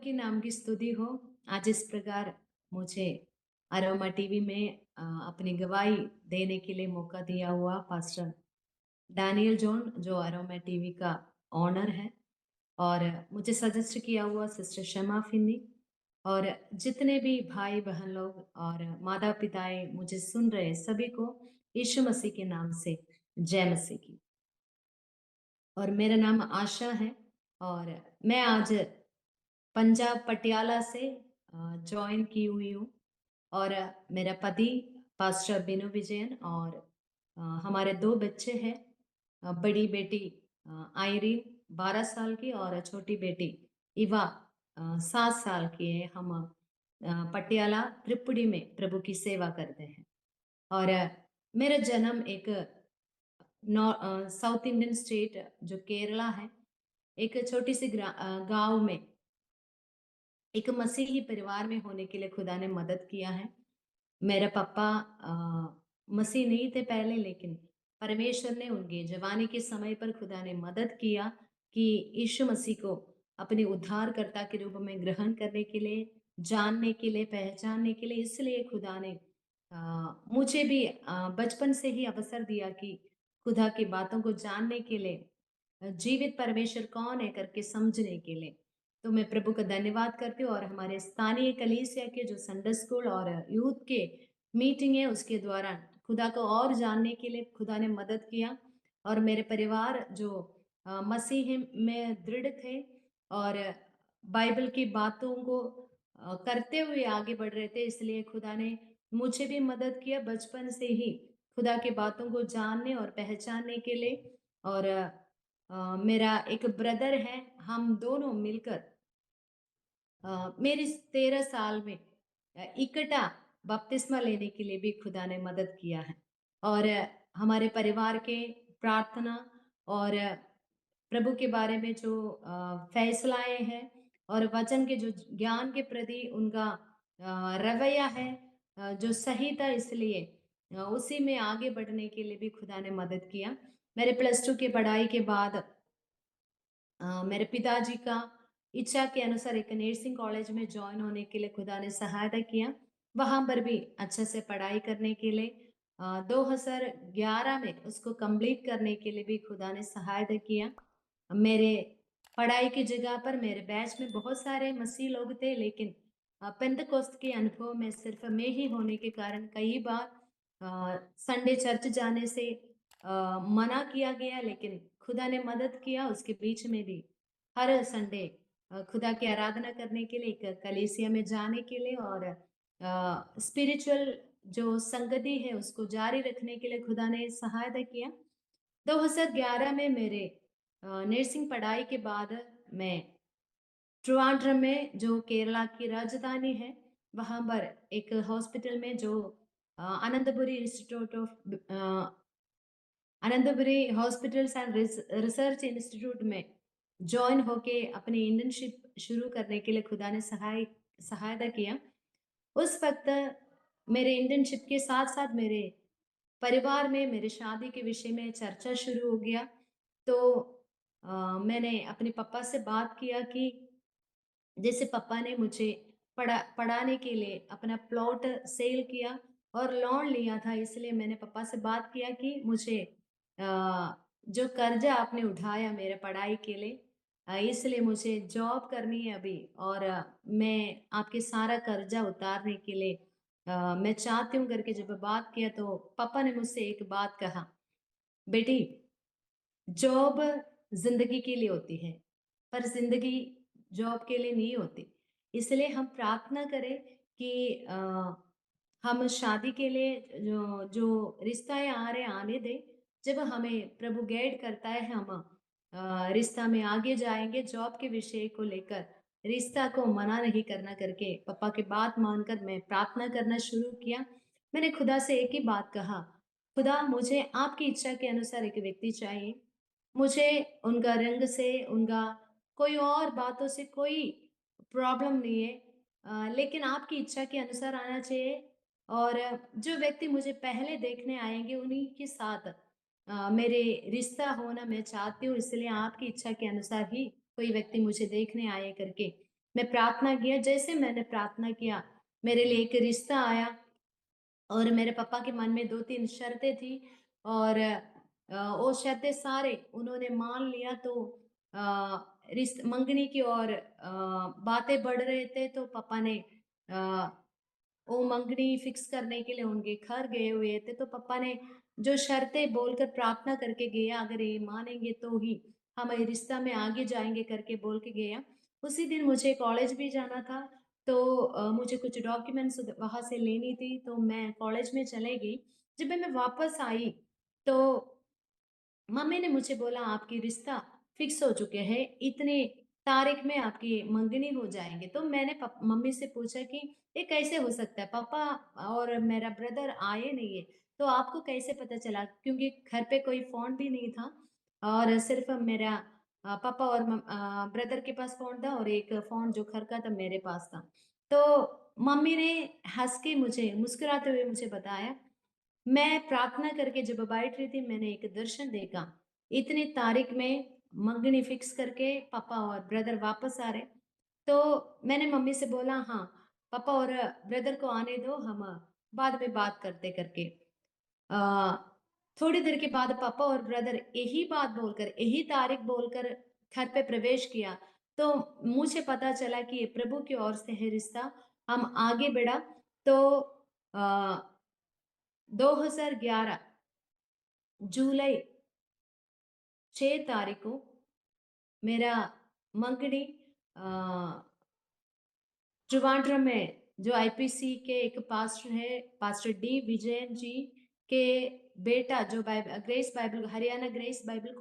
की नाम की स्तुति हो। आज इस प्रकार मुझे अरोमा टीवी में अपनी गवाही देने के लिए मौका दिया हुआ पास्टर डैनियल जॉन जो अरोमा टीवी का ओनर है और मुझे सजेस्ट किया हुआ सिस्टर शमा फिन्नी और जितने भी भाई बहन लोग और माता पिताएं मुझे सुन रहे सभी को यीशु मसीह के नाम से जय मसीह की। और मेरा नाम आशा है और मैं आज पंजाब पटियाला से जॉइन की हुई हूँ और मेरा पति पास्टर बिनु विजयन और हमारे दो बच्चे हैं। बड़ी बेटी आयरीन 12 साल की और छोटी बेटी इवा 7 साल की है। हम पटियाला त्रिपुड़ी में प्रभु की सेवा करते हैं और मेरा जन्म एक साउथ इंडियन स्टेट जो केरला है, एक छोटी सी गांव में एक मसीही परिवार में होने के लिए खुदा ने मदद किया है। मेरे पापा मसीह नहीं थे पहले, लेकिन परमेश्वर ने उनके जवानी के समय पर खुदा ने मदद किया कि यीशु मसीह को अपने उद्धारकर्ता के रूप में ग्रहण करने के लिए, जानने के लिए, पहचानने के लिए। इसलिए खुदा ने मुझे भी बचपन से ही अवसर दिया कि खुदा की बातों को जानने के लिए, जीवित परमेश्वर कौन है करके समझने के लिए। तो मैं प्रभु का धन्यवाद करती हूँ और हमारे स्थानीय कलीसिया के जो संडे स्कूल और यूथ के मीटिंग है उसके द्वारा खुदा को और जानने के लिए खुदा ने मदद किया और मेरे परिवार जो मसीह में दृढ़ थे और बाइबल की बातों को करते हुए आगे बढ़ रहे थे, इसलिए खुदा ने मुझे भी मदद किया बचपन से ही खुदा की बातों को जानने और पहचानने के लिए। और मेरा एक ब्रदर है, हम दोनों मिलकर मेरी 13 साल में इकट्ठा बपतिस्मा लेने के लिए भी खुदा ने मदद किया है। और हमारे परिवार के प्रार्थना और प्रभु के बारे में जो फैसलाएं हैं और वचन के जो ज्ञान के प्रति उनका रवैया है जो सही था, इसलिए उसी में आगे बढ़ने के लिए भी खुदा ने मदद किया। मेरे +2 की पढ़ाई के बाद मेरे पिताजी का इच्छा के अनुसार एक नर्सिंग कॉलेज में ज्वाइन होने के लिए खुदा ने सहायता किया। वहां पर भी अच्छे से पढ़ाई करने के लिए 2011 में उसको कंप्लीट करने के लिए भी खुदा ने सहायता किया। मेरे पढ़ाई की जगह पर मेरे बैच में बहुत सारे मसीह लोग थे, लेकिन पेंतकोस्त के अनुभव में सिर्फ मैं ही होने के कारण कई बार संडे चर्च जाने से मना किया गया, लेकिन खुदा ने मदद किया उसके बीच में भी हर संडे खुदा की आराधना करने के लिए, एक कलीसिया में जाने के लिए और स्पिरिचुअल जो संगति है उसको जारी रखने के लिए खुदा ने सहायता किया। 2011 में मेरे नर्सिंग पढ़ाई के बाद मैं ट्रिवांड्रम में जो केरला की राजधानी है वहां पर एक हॉस्पिटल में जो Anantpuri institute of Anantpuri hospitals and research institute में ज्वाइन होके अपनी इंटर्नशिप शुरू करने के लिए खुदा ने सहायता किया। उस वक्त मेरे इंटर्नशिप के साथ साथ मेरे परिवार में मेरे शादी के विषय में चर्चा शुरू हो गया। तो मैंने अपने पापा से बात किया कि जैसे पापा ने मुझे पढ़ाने के लिए अपना प्लॉट सेल किया और लोन लिया था, इसलिए मैंने पापा से बात किया कि मुझे जो कर्जा आपने उठाया मेरे पढ़ाई के लिए, इसलिए मुझे जॉब करनी है अभी और मैं आपके सारा कर्जा उतारने के लिए मैं चाहती हूँ करके जब बात किया तो पापा ने मुझसे एक बात कहा, बेटी जॉब जिंदगी के लिए होती है पर जिंदगी जॉब के लिए नहीं होती। इसलिए हम प्रार्थना करें कि हम शादी के लिए जो जो रिश्ता है आ रहे आने दे। जब हमें प्रभु गाइड करता है हम रिश्ता में आगे जाएंगे। जॉब के विषय को लेकर रिश्ता को मना नहीं करना करके पापा की बात मानकर मैं प्रार्थना करना शुरू किया। मैंने खुदा से एक ही बात कहा, खुदा मुझे आपकी इच्छा के अनुसार एक व्यक्ति चाहिए। मुझे उनका रंग से, उनका कोई और बातों से कोई प्रॉब्लम नहीं है, लेकिन आपकी इच्छा के अनुसार आना चाहिए। और जो व्यक्ति मुझे पहले देखने आएंगे उन्हीं के साथ मेरे रिश्ता होना मैं चाहती हूँ, इसलिए आपकी इच्छा के अनुसार ही कोई व्यक्ति मुझे देखने आए करके मैं प्रार्थना किया, जैसे मैंने प्रार्थना किया, मेरे लिए एक रिश्ता आया और मेरे पापा के मन में 2-3 शर्तें थी और वो शर्तें सारे उन्होंने मान लिया तो मंगनी की ओर बातें बढ़ रहे थे तो पापा ने अ, वो मंगनी फिक्स करने के लिए उनके घर गए हुए थे, तो पापा ने जो शर्तें बोलकर प्रार्थना करके गया, अगर ये मानेंगे तो ही हम ये रिश्ता में आगे जाएँगे करके बोल के गया। उसी दिन मुझे कॉलेज भी जाना था, तो मुझे कुछ डॉक्यूमेंट्स वहाँ से लेनी थी, तो मैं कॉलेज में चले गई। जब मैं वापस आई, तो मम्मी ने मुझे बोला आपकी रिश्ता फिक्स हो चुके हैं, इतने तारीख में आपकी मंगनी हो जाएँगे। तो मैंने मम्मी से पूछा कि ये कैसे हो सकता है? पापा और मेरा ब्रदर आए नहीं है, तो आपको कैसे पता चला? क्योंकि घर पे कोई फ़ोन भी नहीं था और सिर्फ़ मेरा पापा और ब्रदर के पास फ़ोन था और एक फ़ोन जो घर का था मेरे पास था। तो मम्मी ने हँस के मुझे मुस्कुराते हुए मुझे बताया मैं प्रार्थना करके जब बैठ रही थी, मैंने एक दर्शन देखा। इतनी तारीख में मंगनी फिक्स करके पापा और ब्रदर वापस आ रहे। तो मैंने मम्मी से बोला, "हाँ, पापा और ब्रदर को आने दो, हम बाद में बात करते" करके। अ, थोड़ी देर के बाद पापा और ब्रदर यही बात बोलकर, यही तारीख बोलकर घर पे प्रवेश किया। तो मुझे पता चला कि ये प्रभु की ओर से है रिश्ता। हम आगे बढ़ा तो अ, 2011 जुलाई 6 तारीख को मेरा मंगनी अ, ट्रिवांड्रम में जो आईपीसी के एक पास्टर है, पास्टर डी विजयन जी के बेटा जो grace Bible Haryana grace Bible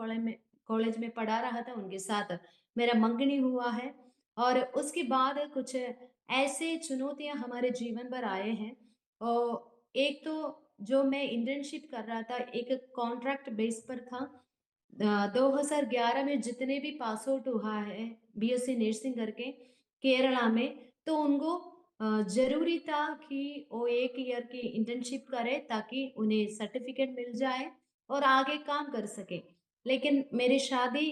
college में पढ़ा रहा था, उनके साथ मेरा मंगनी हुआ है। और उसके बाद कुछ ऐसे चुनौतियाँ हमारे जीवन पर आए हैं। एक तो जो मैं इंटर्नशिप कर रहा था, एक कॉन्ट्रैक्ट बेस पर था। 2011 में जितने भी पास आउट हुआ है बीएससी नर्सिंग करके केरला में, तो उनको ज़रूरी था कि वो 1 ईयर की इंटर्नशिप करें ताकि उन्हें सर्टिफ़िकेट मिल जाए और आगे काम कर सकें। लेकिन मेरी शादी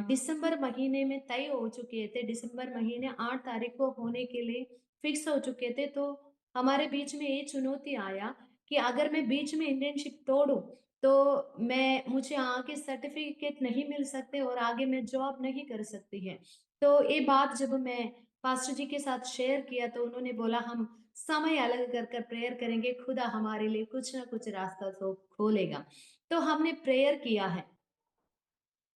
दिसंबर महीने में तय हो चुके थे, दिसंबर महीने 8 तारीख को होने के लिए फिक्स हो चुके थे, तो हमारे बीच में ये चुनौती आया कि अगर मैं बीच में इंटर्नशिप तोड़ूँ, तो मुझे आगे सर्टिफ़िकेट नहीं मिल सकते और आगे मैं जॉब नहीं कर सकती है। तो ये बात जब मैं पास्टर जी के साथ शेयर किया तो उन्होंने बोला हम समय अलग कर कर प्रेयर करेंगे, खुदा हमारे लिए कुछ ना कुछ रास्ता तो खोलेगा। तो हमने प्रेयर किया है।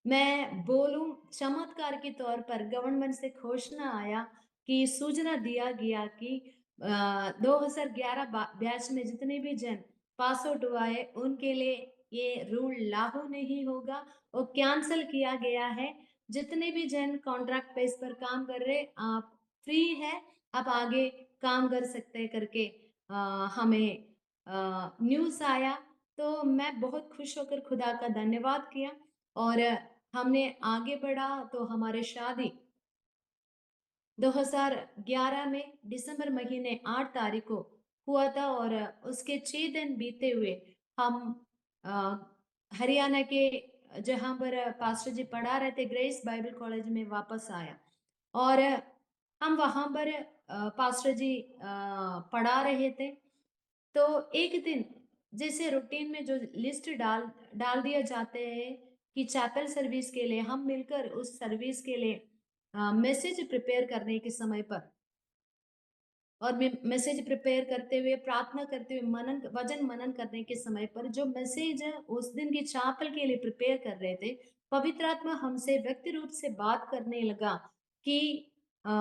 मैं बोलूँ चमत्कार के तौर पर गवर्नमेंट से घोषणा आया कि सूचना दिया गया कि 2011 बैच में जितने भी जन पास आउट हुआ है उनके लिए ये रूल लागू नहीं होगा और कैंसल किया गया है। जितने भी जन कॉन्ट्रैक्ट बेस पर काम कर रहे आप फ्री है, आप आगे काम कर सकते हैं करके अ, हमें न्यूज़ आया। तो मैं बहुत खुश होकर खुदा का धन्यवाद किया और हमने आगे बढ़ा तो हमारी शादी 2011 में दिसंबर महीने 8 तारीख को हुआ था और उसके 6 दिन बीते हुए हम अ, हरियाणा के जहाँ पर पास्टर जी पढ़ा रहे थे ग्रेस बाइबल कॉलेज में वापस आया और हम वहाँ पर पास्टर जी पढ़ा रहे थे। तो एक दिन जैसे रूटीन में जो लिस्ट डाल डाल दिया जाते हैं कि चैपल सर्विस के लिए हम मिलकर उस सर्विस के लिए मैसेज प्रिपेयर करने के समय पर और मैसेज प्रिपेयर करते हुए प्रार्थना करते हुए वचन मनन करने के समय पर जो मैसेज उस दिन की चैपल के लिए प्रिपेयर कर रहे थे, पवित्र आत्मा हमसे व्यक्ति रूप से बात करने लगा कि अ,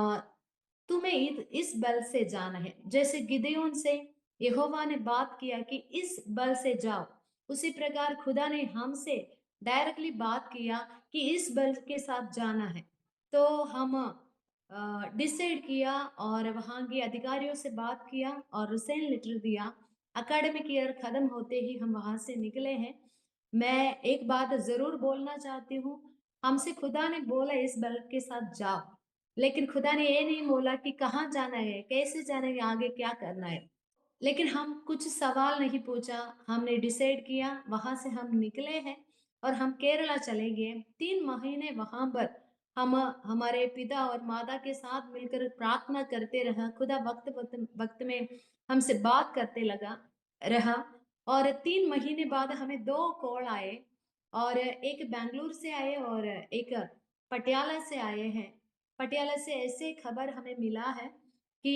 तुम्हें इस बल से जाना है। जैसे गिदयोन से यहोवा ने बात किया कि इस बल से जाओ, उसी प्रकार खुदा ने हमसे डायरेक्टली बात किया कि इस बल के साथ जाना है। तो हम डिसाइड किया और वहाँ के अधिकारियों से बात किया और रिज़ाइन लेटर दिया। एकेडमिक ईयर खत्म होते ही हम वहाँ से निकले हैं। मैं एक बात ज़रूर बोलना चाहती हूँ, हमसे खुदा ने बोला इस बल के साथ जाओ। लेकिन खुदा ने ये नहीं बोला कि कहाँ जाना है, कैसे जाना है, आगे क्या करना है। लेकिन हम कुछ सवाल नहीं पूछा, हमने डिसाइड किया, वहाँ से हम निकले हैं और हम केरला चले गए। 3 महीने वहाँ पर हम हमारे पिता और माता के साथ मिलकर प्रार्थना करते रहा। खुदा वक़्त वक़्त वक़्त में हमसे बात करते लगा रहा और 3 महीने बाद हमें 2 कॉल आए और एक बैंगलोर से आए और एक पटियाला से आए हैं। पटियाला से ऐसे खबर हमें मिला है कि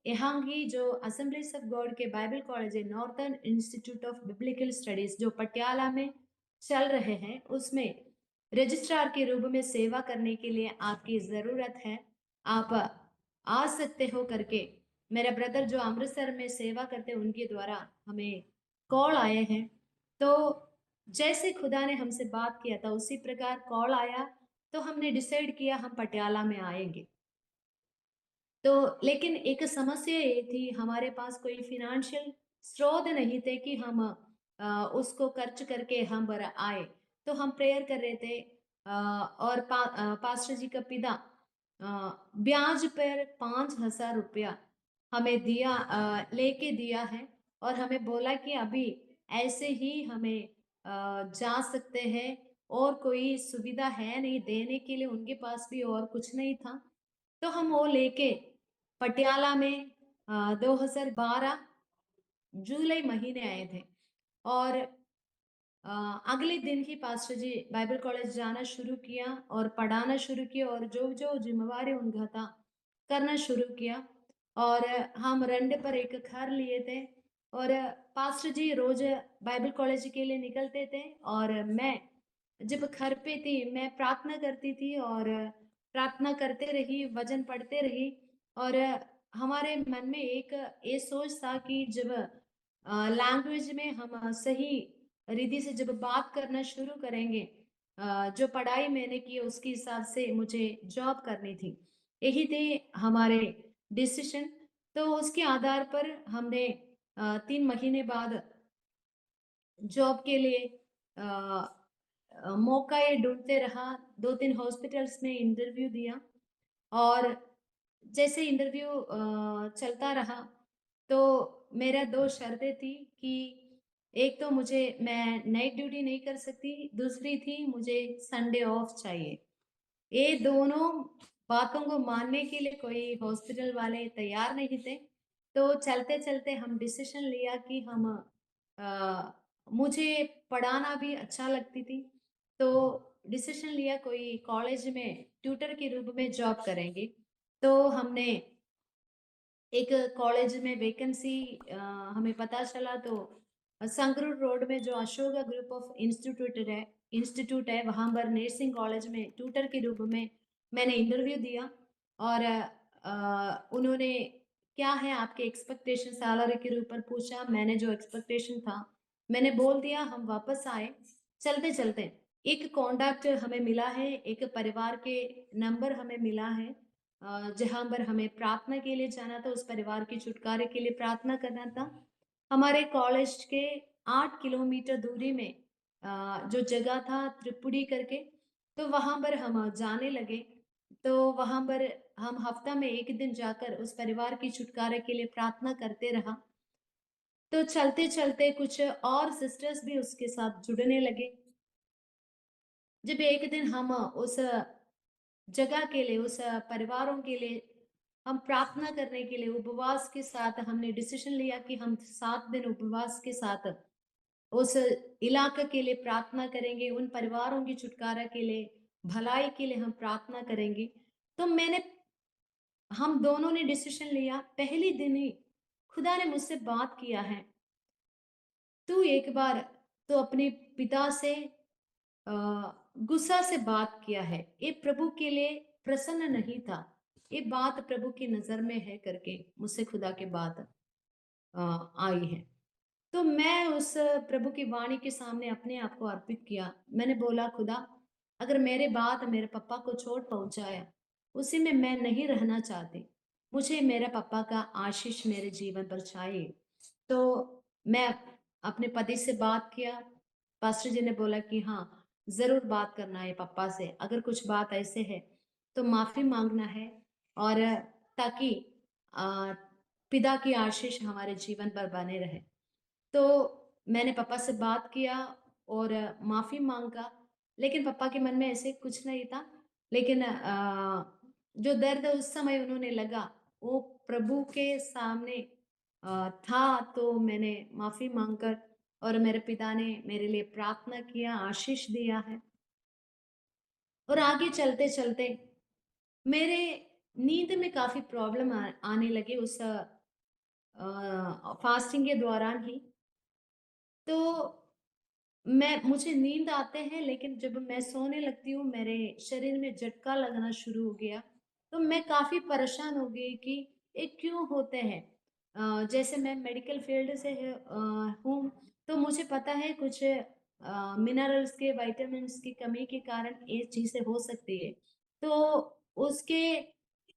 यहाँ की जो असेंबलीज ऑफ गॉड के बाइबल कॉलेज है, northern institute of biblical studies जो पटियाला में चल रहे हैं, उसमें रजिस्ट्रार के रूप में सेवा करने के लिए आपकी ज़रूरत है। आप आ सकते हो करके मेरा ब्रदर जो अमृतसर में सेवा करते हैं उनके द्वारा हमें कॉल आए हैं। तो जैसे खुदा ने हमसे बात किया था उसी प्रकार कॉल आया, तो हमने डिसाइड किया हम पटियाला में आएँगे। तो लेकिन एक समस्या ये थी हमारे पास कोई फ़ाइनेंशियल स्रोत नहीं थे कि हम उसको खर्च करके हम बर आए। तो हम प्रेयर कर रहे थे और पास्टर जी का पिता ब्याज पर ₹5000 हमें दिया लेके दिया है और हमें बोला कि अभी ऐसे ही हमें जा सकते हैं और कोई सुविधा है नहीं देने के लिए, उनके पास भी और कुछ नहीं था। तो हम वो लेके पटियाला में 2012 जुलाई महीने आए थे और अगले दिन ही पास्टर जी बाइबल कॉलेज जाना शुरू किया और पढ़ाना शुरू किया और जो ज़िम्मेवारी उनका था, करना शुरू किया और हम रेंट पर एक घर लिए थे और पास्टर जी रोज़ बाइबल कॉलेज के लिए निकलते थे और मैं जब घर पे थी, मैं प्रार्थना करती थी और प्रार्थना करते रही, वचन पढ़ते रही और हमारे मन में एक ये सोच था कि जब लैंग्वेज में हम सही रिधि से जब बात करना शुरू करेंगे जो पढ़ाई मैंने की उसके हिसाब से मुझे जॉब करनी थी। यही थे हमारे डिसीजन। तो उसके आधार पर हमने 3 महीने बाद जॉब के लिए अ मौका ये ढूँढते रहा, 2-3 हॉस्पिटल्स में इंटरव्यू दिया और जैसे इंटरव्यू चलता रहा, तो मेरा 2 शर्तें थी कि एक तो मैं नाइट ड्यूटी नहीं कर सकती, दूसरी थी मुझे संडे ऑफ चाहिए। ये दोनों बातों को मानने के लिए कोई हॉस्पिटल वाले तैयार नहीं थे। तो चलते-चलते हम डिसीज़न लिया कि हम मुझे पढ़ाना भी अच्छा लगती थी, तो डिसीज़न लिया कोई कॉलेज में ट्यूटर के रूप में जॉब करेंगे। तो हमने एक कॉलेज में वैकेंसी हमें पता चला तो संगरूर रोड में जो अशोका ग्रुप ऑफ इंस्टीट्यूट है वहाँ पर नर्सिंग कॉलेज में ट्यूटर के रूप में मैंने इंटरव्यू दिया और उन्होंने क्या है आपके एक्सपेक्टेशन सैलरी के ऊपर पूछा। मैंने जो एक्सपेक्टेशन था मैंने बोल दिया। हम वापस आए चलते चलते एक कॉन्टैक्ट हमें मिला है, एक परिवार के नंबर हमें मिला है जहाँ पर हमें प्रार्थना के लिए जाना था, उस परिवार के छुटकारे के लिए प्रार्थना करना था। हमारे कॉलेज के 8 किलोमीटर दूरी में जो जगह था त्रिपुरी करके, तो वहाँ पर हम जाने लगे। तो वहाँ पर हम हफ्ता में 1 दिन जाकर उस परिवार की छुटकारे के लिए प्रार्थना करते रहा। तो चलते-चलते कुछ और सिस्टर्स भी उसके साथ जुड़ने लगे। जब एक दिन हम उस जगह के लिए, उस परिवारों के लिए हम प्रार्थना करने के लिए उपवास के साथ हमने डिसीजन लिया कि हम 7 दिन उपवास के साथ उस इलाके के लिए प्रार्थना करेंगे, उन परिवारों की छुटकारा के लिए, भलाई के लिए हम प्रार्थना करेंगे। तो हम दोनों ने डिसीजन लिया, पहले दिन ही खुदा ने मुझसे बात किया है, "तू एक बार तो अपने पिता से अ, गुस्सा से बात किया है, ये प्रभु के लिए प्रसन्न नहीं था, ये बात प्रभु की नज़र में है करके मुझसे खुदा की बात आई है। तो मैं उस प्रभु की वाणी के सामने अपने आप को अर्पित किया। मैंने बोला खुदा अगर मेरे बात मेरे पापा को चोट पहुँचाया, उसी में मैं नहीं रहना चाहती। मुझे मेरे पापा का आशीष मेरे जीवन पर चाहिए। तो मैं अपने पति से बात किया। पास्टर जी ने बोला कि हाँ, ज़रूर बात करना है पापा से। अगर कुछ बात ऐसे है, तो माफ़ी माँगना है और ताकि अ, पिता की आशीष हमारे जीवन पर बने रहे। तो मैंने पापा से बात किया और माफ़ी माँगा, लेकिन पापा के मन में ऐसे कुछ नहीं था। लेकिन जो दर्द उस समय उन्होंने लगा, वो प्रभु के सामने था, तो मैंने माफ़ी माँगकर और मेरे पिता ने मेरे लिए प्रार्थना किया, आशीष दिया है। और आगे चलते-चलते मेरे नींद में काफ़ी प्रॉब्लम आने लगी उस फास्टिंग के दौरान ही। तो मुझे नींद आते हैं, लेकिन जब मैं सोने लगती हूँ, मेरे शरीर में झटका लगना शुरू हो गया। तो मैं काफ़ी परेशान हो गई कि ये क्यों होते हैं? जैसे मैं मेडिकल फील्ड से हूँ, तो मुझे पता है कुछ मिनरल्स के, विटामिन्स की कमी के कारण ये चीज़ें हो सकती है। तो उसके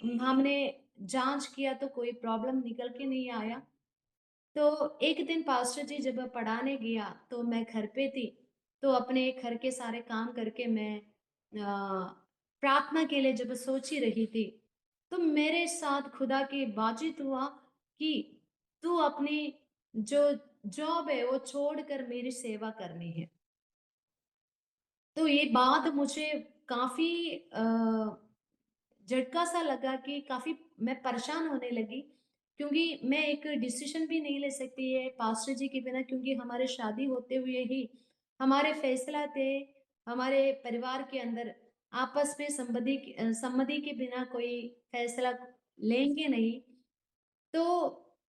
हमने जाँच किया तो कोई प्रॉब्लम निकल के नहीं आया। तो एक दिन पास्टर जी जब पढ़ाने गया, तो मैं घर पे थी, तो अपने घर के सारे काम करके मैं प्रार्थना के लिए जब सोच ही रही थी, तो मेरे साथ खुदा की बातचीत हुआ कि तू अपनी जो जॉब है वो छोड़कर मेरी सेवा करनी है। तो ये बात मुझे काफ़ी झटका सा लगा कि काफ़ी मैं परेशान होने लगी, क्योंकि मैं एक डिसीज़न भी नहीं ले सकती है पास्टर जी के बिना, क्योंकि हमारे शादी होते हुए ही हमारे फैसला थे, हमारे परिवार के अंदर आपस में सम्मति के बिना कोई फैसला लेंगे नहीं। तो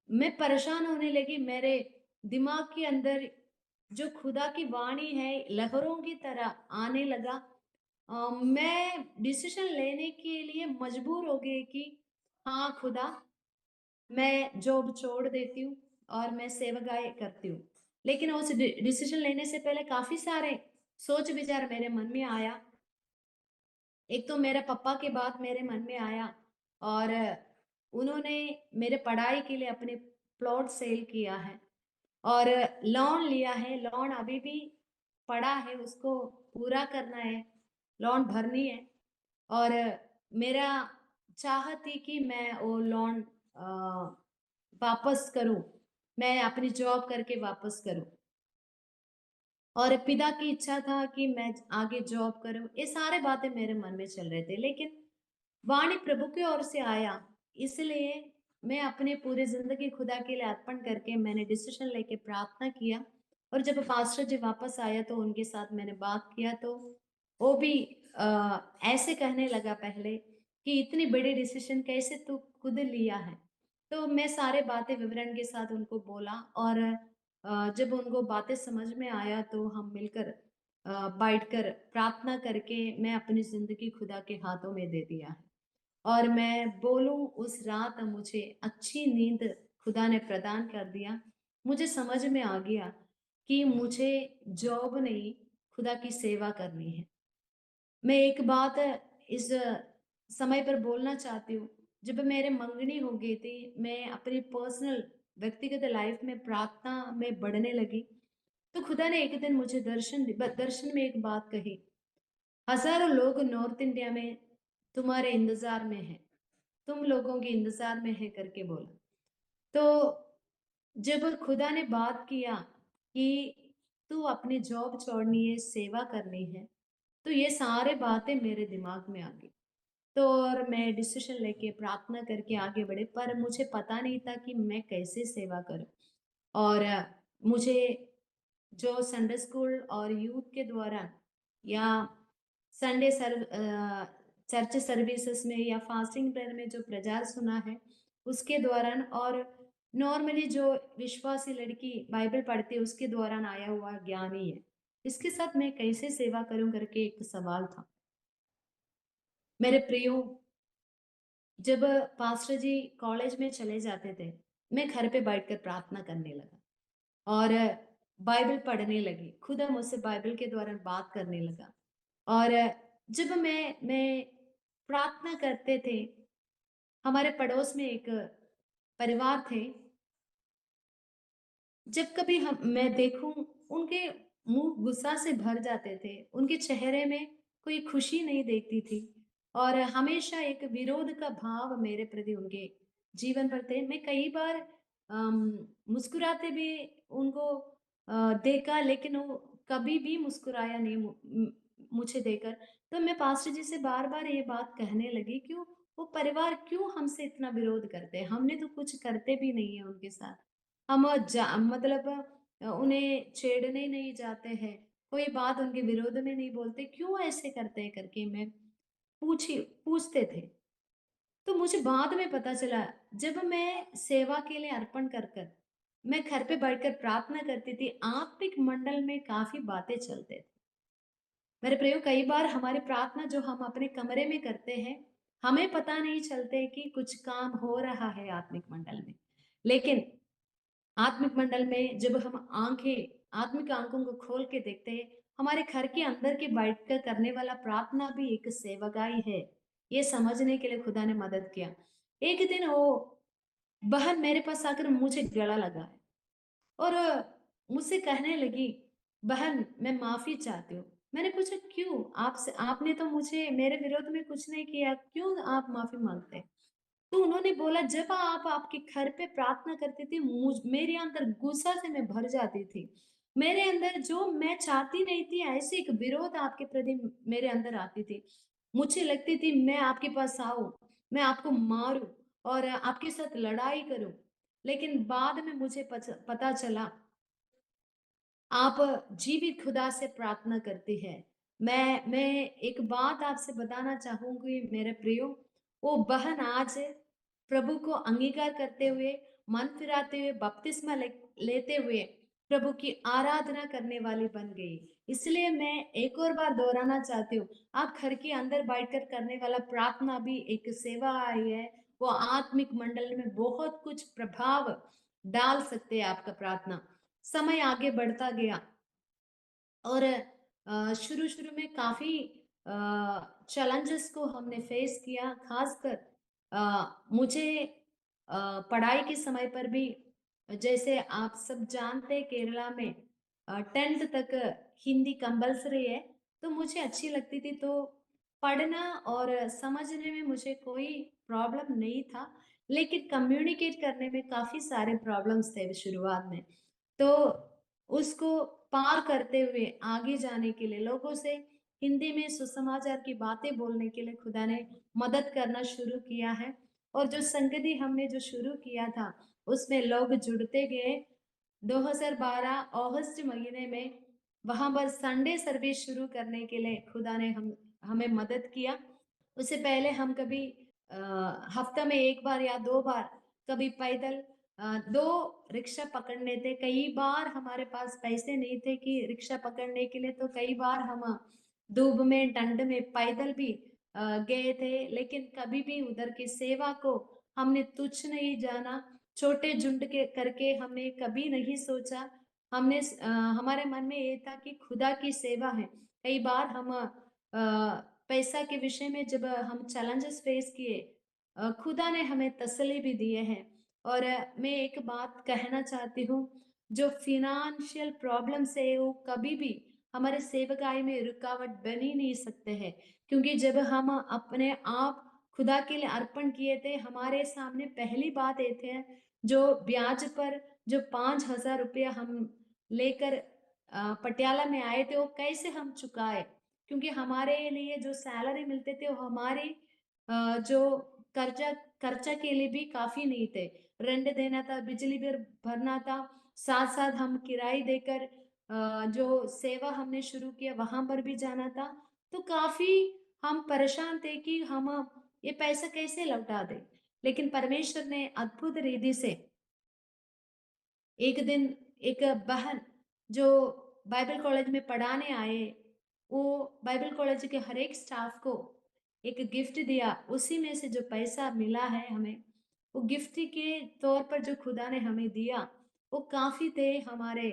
मैं परेशान होने लगी, मेरे दिमाग के अंदर जो खुदा की वाणी है लहरों की तरह आने लगा। मैं डिसीजन लेने के लिए मजबूर हो गई कि हाँ खुदा, मैं जॉब छोड़ देती हूँ और मैं सेवकाई करती हूँ। लेकिन उस डिसीजन लेने से पहले काफी सारे सोच विचार मेरे मन में आया। एक तो मेरे पापा की बात मेरे मन में आया, और उन्होंने मेरे पढ़ाई के लिए अपने प्लॉट सेल किया है और लोन लिया है। लोन अभी भी पड़ा है, उसको पूरा करना है, लोन भरनी है। और मेरा चाह थी कि मैं वो लोन वापस करूं, मैं अपनी जॉब करके वापस करूं, और पिता की इच्छा था कि मैं आगे जॉब करूं। ये सारे बातें मेरे मन में चल रहे थे, लेकिन वाणी प्रभु की ओर से आया, इसलिए मैं अपने पूरी जिंदगी खुदा के लिए अर्पण करके मैंने डिसीजन लेके प्रार्थना किया। और जब पास्टर जी वापस आया तो उनके साथ मैंने बात किया, तो वो भी ऐसे कहने लगा पहले कि इतनी बड़ी डिसीजन कैसे तू खुद लिया है। तो मैं सारे बातें विवरण के साथ उनको बोला, और जब उनको बातें समझ में आया तो हम मिलकर बैठकर प्रार्थना करके मैं अपनी जिंदगी खुदा के हाथों में दे दिया है। और मैं बोलूं, उस रात मुझे अच्छी नींद खुदा ने प्रदान कर दिया। मुझे समझ में आ गया कि मुझे जॉब नहीं, खुदा की सेवा करनी है। मैं एक बात इस समय पर बोलना चाहती हूँ। जब मेरे मंगनी हो गई थी, मैं अपनी पर्सनल व्यक्तिगत लाइफ में प्रार्थना में बढ़ने लगी, तो खुदा ने एक दिन मुझे दर्शन में एक बात कही, हजारों लोग नॉर्थ इंडिया में तुम्हारे इंतजार में हैं, तुम लोगों के इंतजार में है करके बोला। तो जब खुदा ने बात किया कि तू अपनी जॉब छोड़नी है, सेवा करनी है, तो ये सारे बातें मेरे दिमाग में आ गई। तो और मैं डिसीजन लेके प्रार्थना करके आगे बढ़े, पर मुझे पता नहीं था कि मैं कैसे सेवा करूं। और मुझे जो संडे स्कूल और यूथ के दौरान, या संडे चर्च सर्विसेज में, या फास्टिंग प्रेयर में जो प्रचार सुना है उसके दौरान, और नॉर्मली जो विश्वासी लड़की बाइबल पढ़ती है उसके दौरान आया हुआ ज्ञान ही है। इसके साथ मैं कैसे सेवा करूं करके एक सवाल था। मेरे प्रियो, जब पास्टर जी कॉलेज में चले जाते थे, मैं घर पे बैठकर प्रार्थना करने लगा और बाइबल पढ़ने लगी। खुदा मुझसे बाइबल के दौरान बात करने लगा। और जब मैं प्रार्थना करते थे, हमारे पड़ोस में एक परिवार थे, जब कभी हम मैं देखूं, उनके मुंह गुस्सा से भर जाते थे, उनके चेहरे में कोई खुशी नहीं देखती थी, और हमेशा एक विरोध का भाव मेरे प्रति उनके जीवन पर थे। मैं कई बार मुस्कुराते भी उनको देखा, लेकिन वो कभी भी मुस्कुराया नहीं मुझे देकर, तो मैं पास्टर जी से बार-बार ये बात कहने लगी, क्यों वो परिवार क्यों हमसे इतना विरोध करते हैं? हमने तो कुछ करते भी नहीं है उनके साथ। हम मतलब उन्हें छेड़ने नहीं जाते हैं, कोई बात उनके विरोध में नहीं बोलते, क्यों ऐसे करते हैं करके मैं पूछते थे। तो मुझे बाद में पता चला, जब मैं सेवा के लिए अर्पण कर कर मैं घर पे बैठकर प्रार्थना करती थी, आत्मिक मंडल में काफ़ी बातें चलते थे। मेरे प्रियो, कई बार हमारी प्रार्थना जो हम अपने कमरे में करते हैं, हमें पता नहीं चलते कि कुछ काम हो रहा है आत्मिक मंडल में। लेकिन आत्मिक मंडल में जब हम आत्मिक आँखों को खोल के देखते हैं, हमारे घर के अंदर के बैठकर करने वाला प्रार्थना भी एक सेवकाई है। ये समझने के लिए खुदा ने मदद किया। एक दिन वो बहन मेरे पास आकर मुझे गला लगाए और मुझसे कहने लगी, "बहन, मैं माफ़ी चाहती हूँ।" मैंने पूछा, "क्यों? आपसे आपने तो मुझे मेरे विरोध में कुछ नहीं किया, क्यों आप माफ़ी माँगते हैं?" तो उन्होंने बोला, "जब आप आपके घर पे प्रार्थना करती थी, मेरे अंदर गुस्सा से मैं भर जाती थी। मेरे अंदर जो मैं चाहती नहीं थी, ऐसी एक विरोध आपके प्रति मेरे अंदर आती थी। मुझे लगती थी मैं आपके पास आऊँ, मैं आपको मारूँ और आपके साथ लड़ाई करूँ। लेकिन बाद में मुझे पता चला, आप जीवित खुदा से प्रार्थना करती हैं। मैं एक बात आपसे बताना चाहूँगी मेरे प्रियो, वो बहन आज प्रभु को अंगीकार करते हुए, मन फिराते हुए, बपतिस्मा लेते हुए प्रभु की आराधना करने वाली बन गई। इसलिए मैं एक और बार दोहराना चाहती हूँ, आप घर के अंदर बैठकर करने वाला प्रार्थना भी एक सेवा आई है। वो आत्मिक मंडल में बहुत कुछ प्रभाव डाल सकते हैं आपका प्रार्थना। समय आगे बढ़ता गया और शुरू-शुरू में काफ़ी चैलेंजेस को हमने फेस किया, ख़ासकर मुझे पढ़ाई के समय पर भी, जैसे आप सब जानते हैं केरला में 10th तक हिंदी कंपल्सरी है, तो मुझे अच्छी लगती थी, तो पढ़ना और समझने में मुझे कोई प्रॉब्लम नहीं था, लेकिन कम्युनिकेट करने में काफ़ी सारे प्रॉब्लम्स थे शुरुआत में। तो उसको पार करते हुए आगे जाने के लिए लोगों से हिंदी में सुसमाचार की बातें बोलने के लिए खुदा ने मदद करना शुरू किया है। और जो संगति हमने जो शुरू किया था, उसमें लोग जुड़ते गए। 2012 अगस्त महीने में वहाँ पर संडे सर्विस शुरू करने के लिए खुदा ने हमें मदद किया। उससे पहले हम कभी अ, हफ्ता में 1 बार या 2 बार कभी पैदल 2 रिक्शा पकड़ने थे। कई बार हमारे पास पैसे नहीं थे कि रिक्शा पकड़ने के लिए, तो कई बार हम धूप में, ठंड में पैदल भी गए थे। लेकिन कभी भी उधर की सेवा को हमने तुच्छ नहीं जाना। छोटे झुंड के करके हमने कभी नहीं सोचा। हमारे मन में ये था कि खुदा की सेवा है। कई बार हम पैसा के विषय में जब हम चैलेंजेस फेस किए, खुदा ने हमें तसल्ली भी दिए हैं। और मैं एक बात कहना चाहती हूँ, जो फ़ाइनेंशियल प्रॉब्लम्स है वो कभी भी हमारे सेवकाई में रुकावट बन ही नहीं सकते हैं। क्योंकि जब हम अपने आप खुदा के लिए अर्पण किए थे, हमारे सामने पहली बात ये थे, जो ब्याज पर जो 5,000 रुपया हम लेकर पटियाला में आए थे, वो कैसे हम चुकाए? क्योंकि हमारे लिए जो सैलरी मिलते थे वो हमारी जो कर्जा खर्चा के लिए भी काफ़ी नहीं थे। रेंट देना था, बिजली बिल भरना था, साथ-साथ हम किराए देकर जो सेवा हमने शुरू किया वहाँ पर भी जाना था। तो काफ़ी हम परेशान थे कि हम ये पैसा कैसे लौटा दें? लेकिन परमेश्वर ने अद्भुत रीति से एक दिन एक बहन जो बाइबल कॉलेज में पढ़ाने आए, वो बाइबल कॉलेज के हर एक स्टाफ को एक गिफ्ट दिया। उसी में से जो पैसा मिला है हमें, वो गिफ्ट के तौर पर जो खुदा ने हमें दिया, वो काफ़ी थे हमारे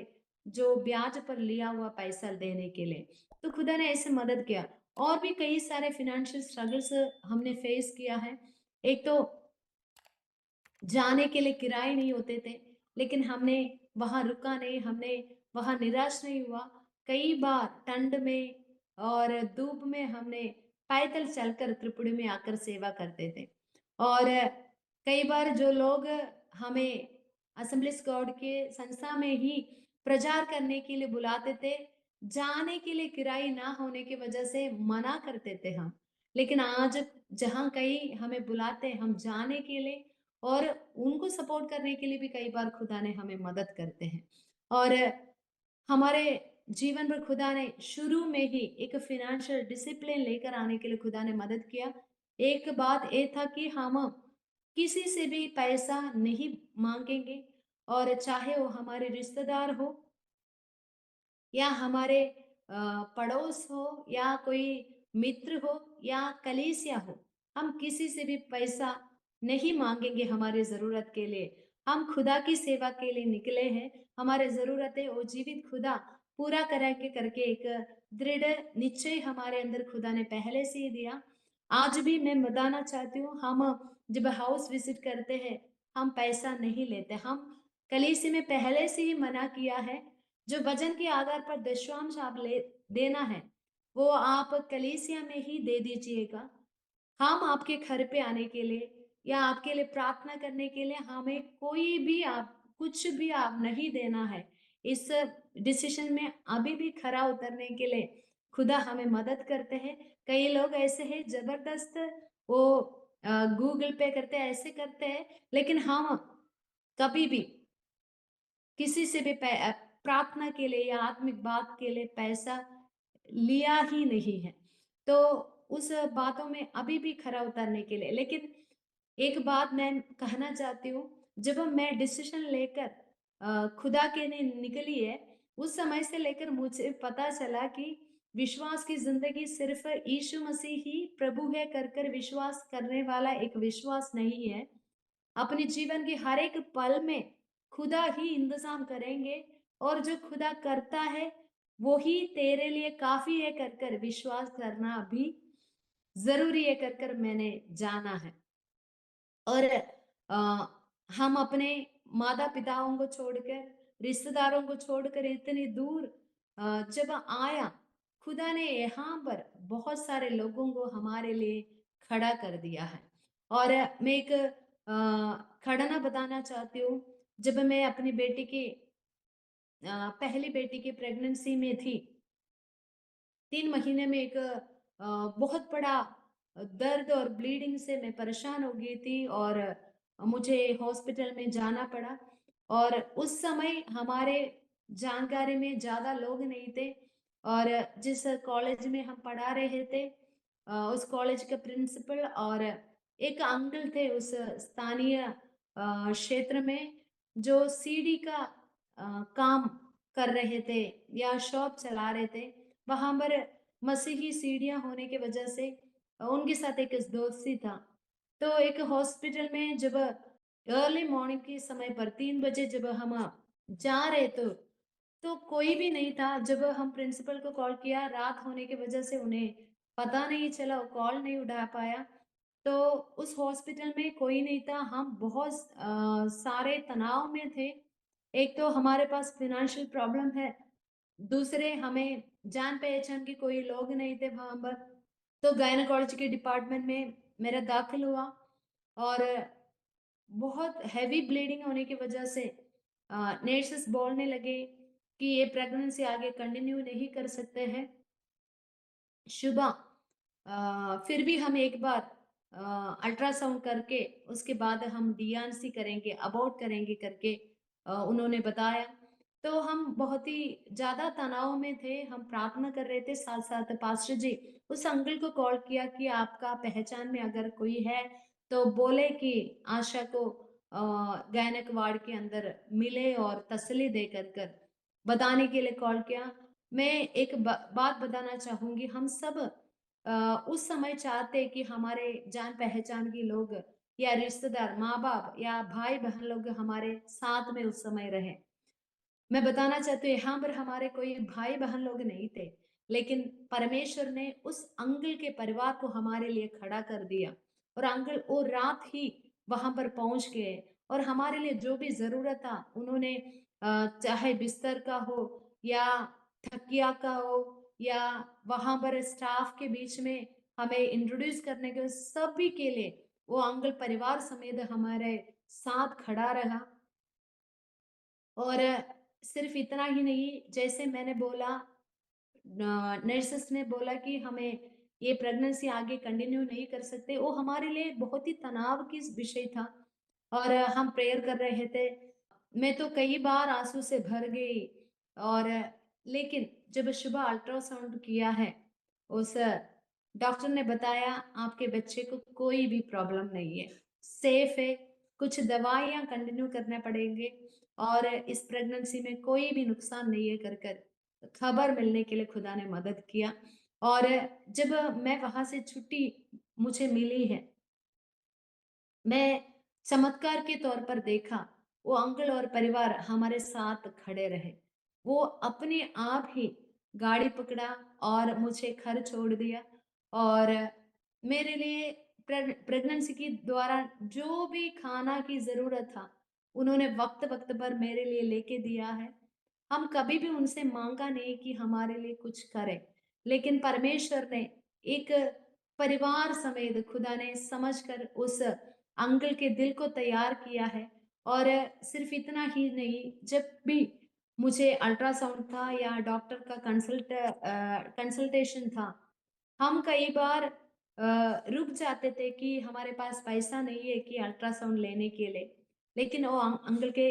जो ब्याज पर लिया हुआ पैसा देने के लिए। तो खुदा ने ऐसे मदद किया। और भी कई सारे फ़ाइनेंशियल स्ट्रगल्स हमने फेस किया है। एक तो जाने के लिए किराए नहीं होते थे, लेकिन हमने वहाँ रुका नहीं, हमने वहाँ निराश नहीं हुआ। कई बार ठंड में और धूप में हमने पैदल चलकर त्रिपुरी में आकर सेवा करते थे। और कई बार जो लोग हमें असेंबलीज गॉड के संस्था में ही प्रचार करने के लिए बुलाते थे, जाने के लिए किराए ना होने की वजह से मना करते थे हम। लेकिन आज जहाँ कहीं हमें बुलाते हैं हम जाने के लिए और उनको सपोर्ट करने के लिए भी कई बार खुदा ने हमें मदद करते हैं। और हमारे जीवन पर खुदा ने शुरू में ही एक फ़ाइनेंशियल डिसिप्लिन लेकर आने के लिए खुदा ने मदद किया। एक बात ये था कि हम किसी से भी पैसा नहीं माँगेंगे और चाहे वो हमारे रिश्तेदार हो या हमारे पड़ोस हो या कोई मित्र हो या कलीसिया हो, हम किसी से भी पैसा नहीं माँगेंगे हमारी ज़रूरत के लिए। हम खुदा की सेवा के लिए निकले हैं, हमारे ज़रूरतें वो जीवित खुदा पूरा करेंगे करके एक दृढ़ निश्चय हमारे अंदर खुदा ने पहले से ही दिया। आज भी मैं बताना चाहती हूँ, हम जब हाउस विज़िट करते हैं, हम पैसा नहीं लेते। हम कलीसिया में पहले से ही मना किया है जो वजन के आधार पर दशवांश आप ले देना है, वो आप कलीसिया में ही दे दीजिएगा। हम आपके घर पे आने के लिए या आपके लिए प्रार्थना करने के लिए हमें कोई भी आप कुछ भी आप नहीं देना है। इस डिसीज़न में अभी भी खरा उतरने के लिए खुदा हमें मदद करते हैं। कई लोग ऐसे हैं ज़बरदस्त वो गूगल पे करते हैं, ऐसे करते हैं, लेकिन हम कभी भी किसी से भी प्रार्थना के लिए या आत्मिक बात के लिए पैसा लिया ही नहीं है। तो उस बातों में अभी भी खरा उतरने के लिए लेकिन एक बात मैं कहना चाहती हूँ, जब मैं डिसीज़न लेकर खुदा के लिए निकली है, उस समय से लेकर मुझे पता चला कि विश्वास की ज़िंदगी सिर्फ़ यीशु मसीह ही प्रभु है कर विश्वास करने वाला एक विश्वास नहीं है। अपने जीवन के हर एक पल में खुदा ही इंतज़ाम करेंगे और जो खुदा करता है, वो ही तेरे लिए काफ़ी है कर विश्वास करना भी ज़रूरी है कर मैंने जाना है। और हम अपने माता-पिताओं को छोड़कर, रिश्तेदारों को छोड़कर इतनी दूर जब आया, खुदा ने यहाँ पर बहुत सारे लोगों को हमारे लिए खड़ा कर दिया है। और मैं एक घटना बताना चाहती हूँ, जब मैं अपनी बेटी की पहली बेटी की प्रेगनेंसी में थी, 3 महीने में एक बहुत बड़ा दर्द और ब्लीडिंग से मैं परेशान हो गई थी और मुझे हॉस्पिटल में जाना पड़ा और उस समय हमारे जानकारी में ज़्यादा लोग नहीं थे और जिस कॉलेज में हम पढ़ा रहे थे उस कॉलेज के प्रिंसिपल और एक अंकल थे उस स्थानीय क्षेत्र में जो सीडी का काम कर रहे थे या शॉप चला रहे थे। वहाँ पर मसीही सीढ़ियाँ होने की वजह से उनके साथ एक दोस्ती था। तो एक हॉस्पिटल में जब अर्ली मॉर्निंग के समय पर 3 बजे जब हम जा रहे तो कोई भी नहीं था। जब हम प्रिंसिपल को कॉल किया, रात होने की वजह से उन्हें पता नहीं चला, वो कॉल नहीं उठा पाया। तो उस हॉस्पिटल में कोई नहीं था। हम बहुत सारे तनाव में थे। एक तो हमारे पास फ़ाइनेंशियल प्रॉब्लम है, दूसरे हमें जान-पहचान के कोई लोग नहीं थे वहाँ पर। तो गायनेकोलॉजी के डिपार्टमेंट में मेरा दाखिल हुआ और बहुत हेवी ब्लीडिंग होने की वजह से नर्सेस बोलने लगे कि ये प्रेगनेंसी आगे कंटिन्यू नहीं कर सकते हैं। सुबह फिर भी हम एक बार अल्ट्रासाउंड करके उसके बाद हम डीएनसी करेंगे, अबॉर्ट करेंगे करके उन्होंने बताया। तो हम बहुत ही ज़्यादा तनाव में थे, हम प्रार्थना कर रहे थे साथ-साथ पास्टर जी उस अंकल को कॉल किया कि आपका पहचान में अगर कोई है, तो बोले कि आशा को गायनेक वार्ड के अंदर मिले और तसल्ली दे कर बताने के लिए कॉल किया। मैं एक बात बताना चाहूँगी, हम सब उस समय चाहते कि हमारे जान-पहचान के लोग या रिश्तेदार, माँ-बाप या भाई-बहन लोग हमारे साथ में उस समय रहें। मैं बताना चाहती हूँ यहाँ पर हमारे कोई भाई-बहन लोग नहीं थे, लेकिन परमेश्वर ने उस अंकल के परिवार को हमारे लिए खड़ा कर दिया और अंकल वो रात ही वहाँ पर पहुँच गए और हमारे लिए जो भी ज़रूरत था उन्होंने चाहे बिस्तर का हो या तकिया का हो या वहाँ पर स्टाफ के बीच में हमें इंट्रोड्यूस करने के सभी के लिए वो अंकल परिवार समेत हमारे साथ खड़ा रहा और सिर्फ इतना ही नहीं, जैसे मैंने बोला नर्सेस ने बोला कि हमें ये प्रेगनेंसी आगे कंटिन्यू नहीं कर सकते, वो हमारे लिए बहुत ही तनाव की विषय था। और हम प्रेयर कर रहे थे। मैं तो कई बार आंसू से भर गई। और लेकिन जब सुबह अल्ट्रासाउंड किया है, उस डॉक्टर ने बताया आपके बच्चे को कोई भी प्रॉब्लम नहीं है, सेफ है। कुछ दवाइयाँ कंटिन्यू करने पड़ेंगे और इस प्रेगनेंसी में कोई भी नुकसान नहीं है कर कर खबर मिलने के लिए खुदा ने मदद किया। और जब मैं वहां से छुट्टी मुझे मिली है, मैं चमत्कार के तौर पर देखा, वो अंकल और परिवार हमारे साथ खड़े रहे। वो अपने आप ही गाड़ी पकड़ा और मुझे घर छोड़ दिया। और मेरे लिए प्रेगनेंसी के द्वारा जो भी खाना की ज़रूरत था, उन्होंने वक़्त-वक़्त पर मेरे लिए लेके दिया है। हम कभी भी उनसे माँगा नहीं कि हमारे लिए कुछ करें, लेकिन परमेश्वर ने एक परिवार समेत खुदा ने समझकर उस अंकल के दिल को तैयार किया है। और सिर्फ इतना ही नहीं, जब भी मुझे अल्ट्रासाउंड था या डॉक्टर का कंसल्टेशन था, हम कई बार रुक जाते थे कि हमारे पास पैसा नहीं है कि अल्ट्रासाउंड लेने के लिए। लेकिन वो अंकल के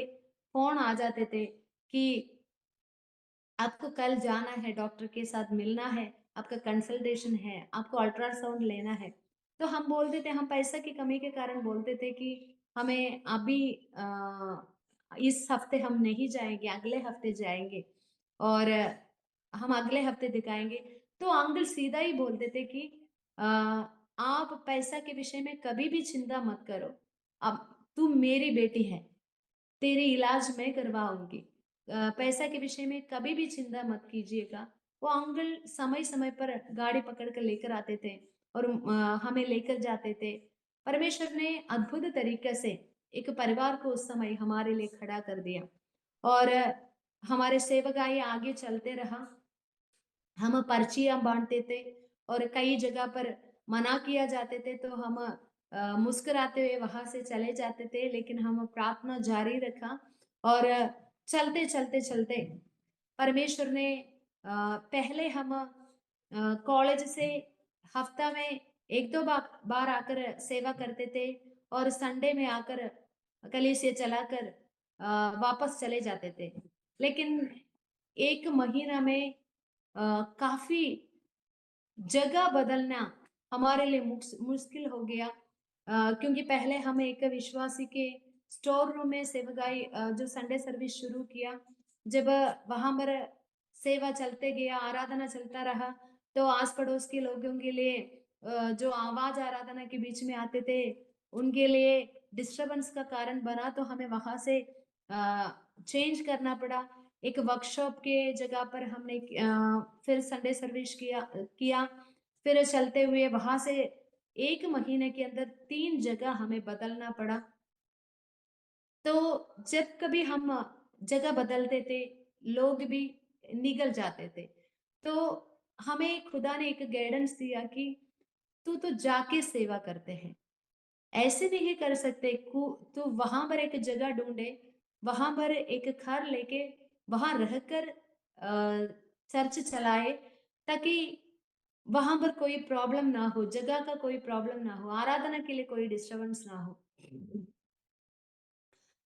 फ़ोन आ जाते थे कि आपको कल जाना है, डॉक्टर के साथ मिलना है, आपका कंसल्टेशन है, आपको अल्ट्रासाउंड लेना है। तो हम बोलते थे, हम पैसे की कमी के कारण बोलते थे कि हमें अभी इस हफ्ते हम नहीं जाएँगे, अगले हफ्ते जाएँगे और हम अगले हफ्ते दिखाएँगे। तो अंकल सीधा ही बोलते थे कि अ, आप पैसा के विषय में कभी भी चिंता मत करो। अब तू मेरी बेटी है, तेरे इलाज मैं करवाऊँगी। पैसा के विषय में कभी भी चिंता मत कीजिएगा। वो अंकल समय-समय पर गाड़ी पकड़ कर लेकर आते थे और हमें लेकर जाते थे। परमेश्वर ने अद्भुत तरीके से एक परिवार को उस समय हमारे लिए खड़ा कर दिया। और हमारे सेवकाई आगे चलते रहा। हम पर्चियाँ बाँटते थे और कई जगह पर मना किया जाते थे, तो हम मुस्कुराते हुए वहाँ से चले जाते थे, लेकिन हम प्रार्थना जारी रखा। और चलते परमेश्वर ने पहले हम कॉलेज से हफ्ता में 1-2 बार आकर सेवा करते थे और संडे में आकर कलीसिया चलाकर वापस चले जाते थे। लेकिन 1 महीना में काफ़ी जगह बदलना हमारे लिए मुश्किल हो गया। क्योंकि पहले हम एक विश्वासी के स्टोर रूम में सेवकाई जो संडे सर्विस शुरू किया। जब वहाँ पर सेवा चलते गया, आराधना चलता रहा, तो आस-पड़ोस के लोगों के लिए जो आवाज़ आराधना के बीच में आते थे, उनके लिए डिस्टर्बेंस का कारण बना, तो हमें वहाँ से चेंज करना पड़ा। एक वर्कशॉप के जगह पर हमने फिर संडे सर्विस किया। फिर चलते हुए वहाँ से 1 महीने के अंदर 3 जगह हमें बदलना पड़ा। तो जब कभी हम जगह बदलते थे, लोग भी निगल जाते थे। तो हमें खुदा ने एक गाइडेंस दिया कि तू तो जाके सेवा करते हैं। ऐसे नहीं कर सकते तो वहाँ पर एक जगह ढूँढे, वहाँ पर एक घर लेके वहाँ रहकर चर्च चलाए, ताकि वहाँ पर कोई प्रॉब्लम ना हो, जगह का कोई प्रॉब्लम ना हो, आराधना के लिए कोई डिस्टर्बेंस ना हो।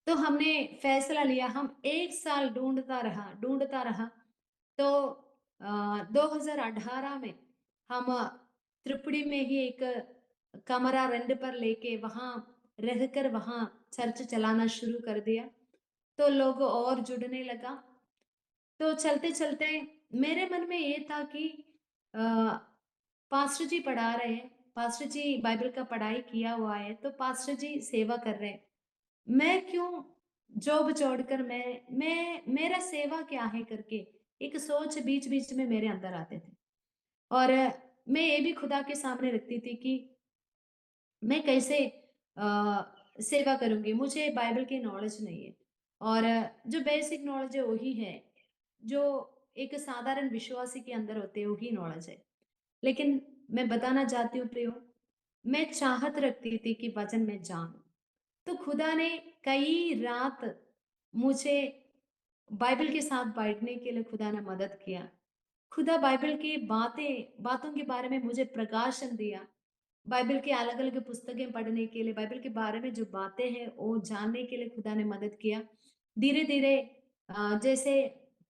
तो हमने फैसला लिया, हम 1 साल ढूँढता रहा। तो 2018 में हम त्रिपुरी में ही एक कमरा रेंट पर लेके वहाँ रहकर वहाँ चर्च चलाना शुरू कर दिया। तो लोग और जुड़ने लगा। तो चलते-चलते मेरे मन में ये था कि अ, पास्टर जी पढ़ा रहे हैं, पास्टर जी बाइबल का पढ़ाई किया हुआ है, तो पास्टर जी सेवा कर रहे हैं। मैं क्यों जॉब छोड़कर मैं मेरा सेवा क्या है करके एक सोच बीच-बीच में मेरे अंदर आते थे। और मैं ये भी खुदा के सामने रखती थी कि मैं कैसे सेवा करूँगी? मुझे बाइबल की नॉलेज नहीं है। और जो बेसिक नॉलेज है वही है, जो एक साधारण विश्वासी के अंदर होते हैं वही नॉलेज है। लेकिन मैं बताना चाहती हूँ प्रियो, मैं चाहत रखती थी कि वचन में जानूँ। तो खुदा ने कई रात मुझे बाइबल के साथ बैठने के लिए खुदा ने मदद किया। खुदा बाइबल की बातों के बारे में मुझे प्रकाशन दिया। बाइबल की अलग-अलग पुस्तकें पढ़ने के लिए, बाइबल के बारे में जो बातें हैं, वो जानने के लिए खुदा ने मदद किया। धीरे-धीरे जैसे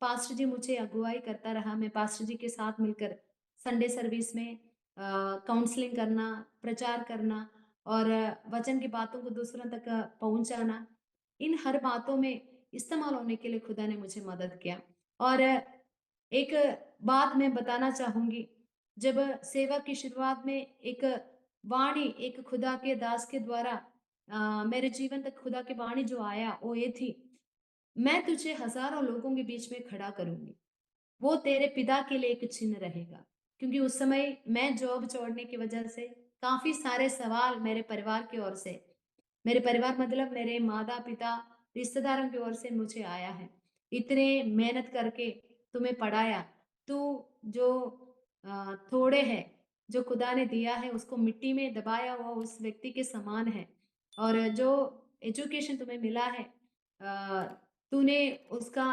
पास्टर जी मुझे अगुवाई करता रहा, मैं पास्टर जी के साथ मिलकर संडे सर्विस में काउंसलिंग करना, प्रचार करना और वचन की बातों को दूसरों तक पहुँचाना, इन हर बातों में इस्तेमाल होने के लिए खुदा ने मुझे मदद किया। और एक बात मैं बताना चाहूँगी, जब सेवा की शुरुआत में एक वाणी, एक खुदा के दास के द्वारा मेरे जीवन तक खुदा की वाणी जो आया, वो ये थी, "मैं तुझे हज़ारों लोगों के बीच में खड़ा करूँगी। वो तेरे पिता के लिए एक चिन्ह रहेगा।" क्योंकि उस समय मैं जॉब छोड़ने की वजह से काफ़ी सारे सवाल मेरे परिवार की ओर से, मेरे परिवार मतलब मेरे माता-पिता, रिश्तेदारों की ओर से मुझे आया है। इतने मेहनत करके तुम्हें पढ़ाया, तू जो थोड़े है, जो खुदा ने दिया है उसको मिट्टी में दबाया हुआ उस व्यक्ति के समान है। और जो एजुकेशन तुम्हें मिला है तूने उसका